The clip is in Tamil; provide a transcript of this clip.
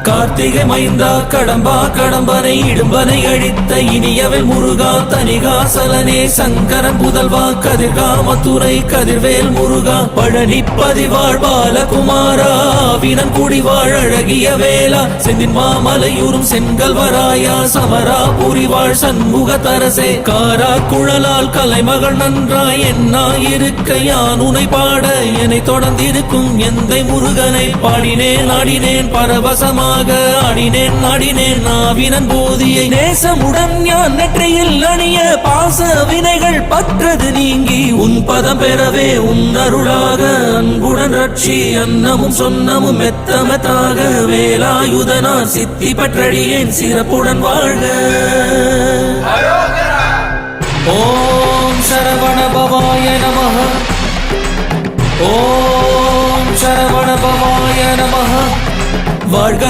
கார்த்திகை மைந்தா கடம்பா கடம்பனை இடும்பனை அழித்த இனியவன் முருகா தனிகாசலனே சங்கரன் புதல்வா கதிர்கா மதுரை கதிர்வேல் முருகா பழனி பதிவாழ் பாலகுமாரா வினன் குடிவாழ் அழகிய வேளா செந்தின் மாமலையூரும் செங்கல்வராயா சமரா புரிவாழ் சண்முக தரசே காரா குழலால் கலைமகள் நன்றாய் என்னாயிருக்க யான் உனை பாட என்னை தொடர்ந்திருக்கும் எந்தை முருகனை பாடினேன் ஆடினேன் பரவசமாக ஆடினேன் நாடினேன் நாவினன் போதியை நேசமுடன் ஞான் நெற்றியில் அணிய பாச வினைகள் பற்றது நீங்கி உன் பதம் பெறவே உன் அருளாக அன்புடன் ரட்சி அன்னமும் சொன்னமும் மெத்தமத்தாக வேலாயுதனார் சித்தி பற்றடியேன் சிறப்புடன் வாழ்க. ஓம் சரவண பவாய நமஹ. ஓம் சரவண பவாய நமஹ. வாழ்க.